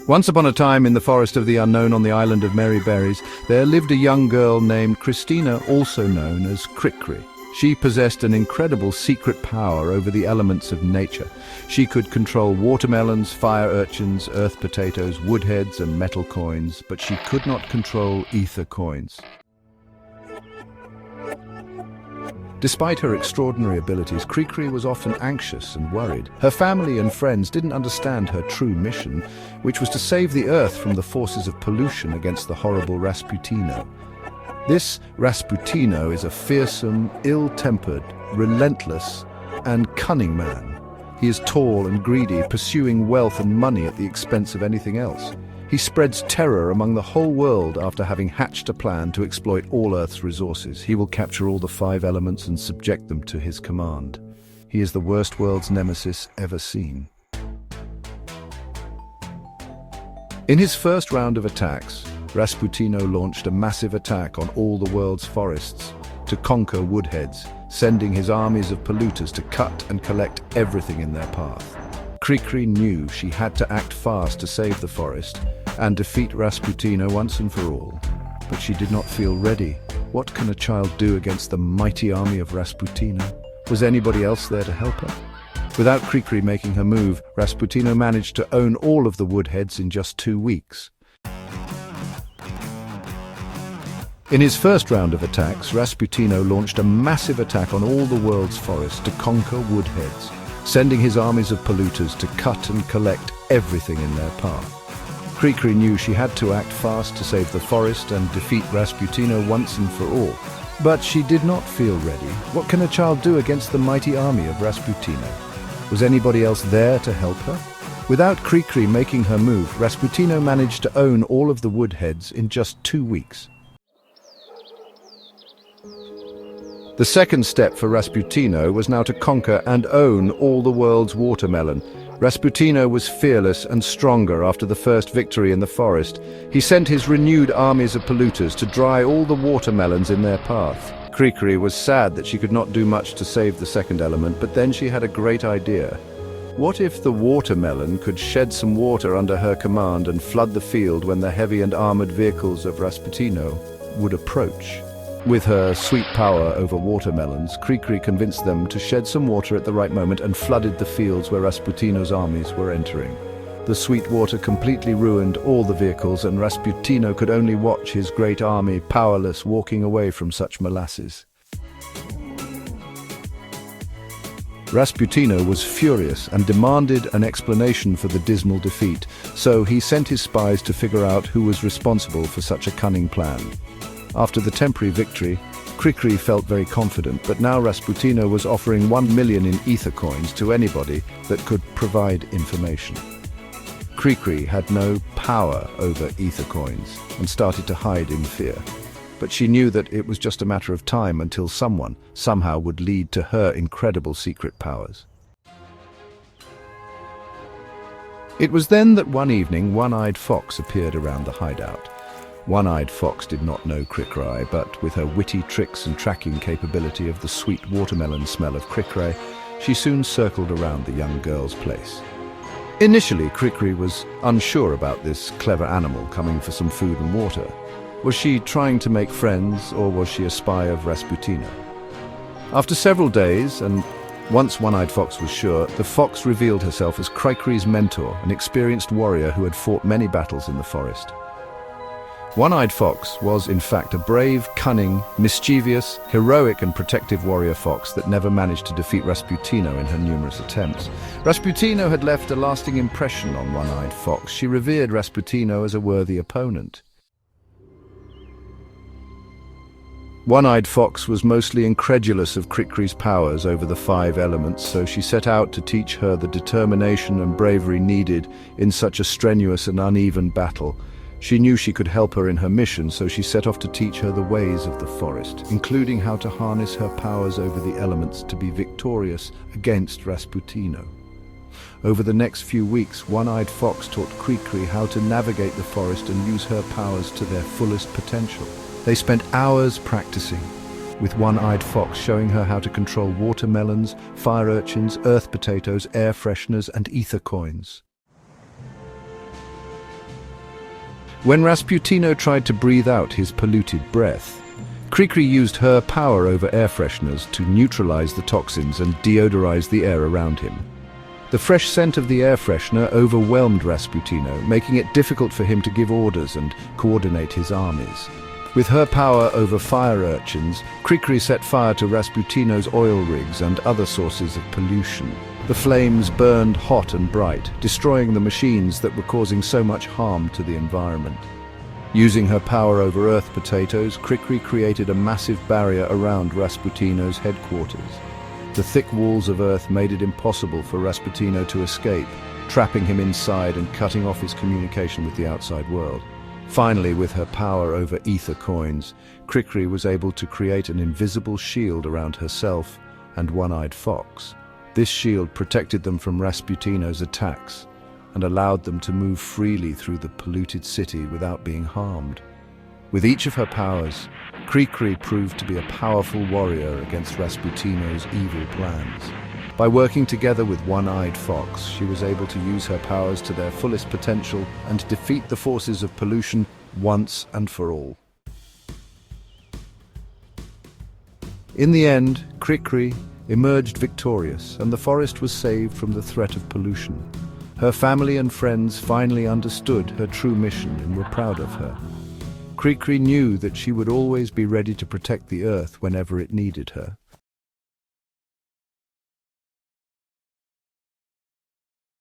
Once upon a time, in the forest of the unknown on the island of Merry Berries, there lived a young girl named Cristina, also known as CriCri. She possessed an incredible secret power over the elements of nature. She could control watermelons, fire urchins, earth potatoes, woodheads, and metal coins, but she could not control ether coins. Despite her extraordinary abilities, CriCri was often anxious and worried. Her family and friends didn't understand her true mission, which was to save the earth from the forces of pollution against the horrible RaSputino. This RaSputino is a fearsome, ill-tempered, relentless, and cunning man. He is tall and greedy, pursuing wealth and money at the expense of anything else. He spreads terror among the whole world after having hatched a plan to exploit all Earth's resources. He will capture all the 5 elements and subject them to his command. He is the worst world's nemesis ever seen. In his first round of attacks, RaSputino launched a massive attack on all the world's forests to conquer woodheads, sending his armies of polluters to cut and collect everything in their path. CriCri knew she had to act fast to save the forest and defeat RaSputino once and for all. But she did not feel ready. What can a child do against the mighty army of RaSputino? Was anybody else there to help her? Without CriCri making her move, RaSputino managed to own all of the woodheads in just 2 weeks. In his first round of attacks, RaSputino launched a massive attack on all the world's forests to conquer woodheads, sending his armies of polluters to cut and collect everything in their path. CriCri knew she had to act fast to save the forest and defeat RaSputino once and for all. But she did not feel ready. What can a child do against the mighty army of RaSputino? Was anybody else there to help her? Without CriCri making her move, RaSputino managed to own all of the woodheads in just 2 weeks. The second step for RaSputino was now to conquer and own all the world's watermelon. RaSputino was fearless and stronger after the first victory in the forest. He sent his renewed armies of polluters to dry all the watermelons in their path. CriCri was sad that she could not do much to save the second element, but then she had a great idea. What if the watermelon could shed some water under her command and flood the field when the heavy and armored vehicles of RaSputino would approach? With her sweet power over watermelons, CriCri convinced them to shed some water at the right moment and flooded the fields where RaSputino's armies were entering. The sweet water completely ruined all the vehicles, and RaSputino could only watch his great army powerless, walking away from such molasses. RaSputino was furious and demanded an explanation for the dismal defeat, so he sent his spies to figure out who was responsible for such a cunning plan. After the temporary victory, CriCri felt very confident, but now RaSputino was offering 1 million in ether coins to anybody that could provide information. CriCri had no power over ether coins and started to hide in fear. But she knew that it was just a matter of time until someone, somehow, would lead to her incredible secret powers. It was then that one evening, One-Eyed Fox appeared around the hideout. One-Eyed Fox did not know CriCri, but with her witty tricks and tracking capability of the sweet watermelon smell of CriCri, she soon circled around the young girl's place. Initially, CriCri was unsure about this clever animal coming for some food and water. Was she trying to make friends, or was she a spy of RaSputino? After several days, and once One-Eyed Fox was sure, the fox revealed herself as CriCri's mentor, an experienced warrior who had fought many battles in the forest. One-Eyed Fox was, in fact, a brave, cunning, mischievous, heroic and protective warrior fox that never managed to defeat RaSputino in her numerous attempts. RaSputino had left a lasting impression on One-Eyed Fox. She revered RaSputino as a worthy opponent. One-Eyed Fox was mostly incredulous of CriCri's powers over the 5 elements, so she set out to teach her the determination and bravery needed in such a strenuous and uneven battle. She knew she could help her in her mission, so she set off to teach her the ways of the forest, including how to harness her powers over the elements to be victorious against RaSputino. Over the next few weeks, One-Eyed Fox taught CriCri how to navigate the forest and use her powers to their fullest potential. They spent hours practicing, with One-Eyed Fox showing her how to control watermelons, fire urchins, earth potatoes, air fresheners, and ether coins. When RaSputino tried to breathe out his polluted breath, CriCri used her power over air fresheners to neutralize the toxins and deodorize the air around him. The fresh scent of the air freshener overwhelmed RaSputino, making it difficult for him to give orders and coordinate his armies. With her power over fire urchins, CriCri set fire to RaSputino's oil rigs and other sources of pollution. The flames burned hot and bright, destroying the machines that were causing so much harm to the environment. Using her power over earth potatoes, CriCri created a massive barrier around RaSputino's headquarters. The thick walls of earth made it impossible for RaSputino to escape, trapping him inside and cutting off his communication with the outside world. Finally, with her power over ether coins, CriCri was able to create an invisible shield around herself and One-Eyed Fox. This shield protected them from RaSputino's attacks and allowed them to move freely through the polluted city without being harmed. With each of her powers, CriCri proved to be a powerful warrior against RaSputino's evil plans. By working together with One-Eyed Fox, she was able to use her powers to their fullest potential and defeat the forces of pollution once and for all. In the end, CriCri emerged victorious, and the forest was saved from the threat of pollution. Her family and friends finally understood her true mission and were proud of her. CriCri knew that she would always be ready to protect the earth whenever it needed her.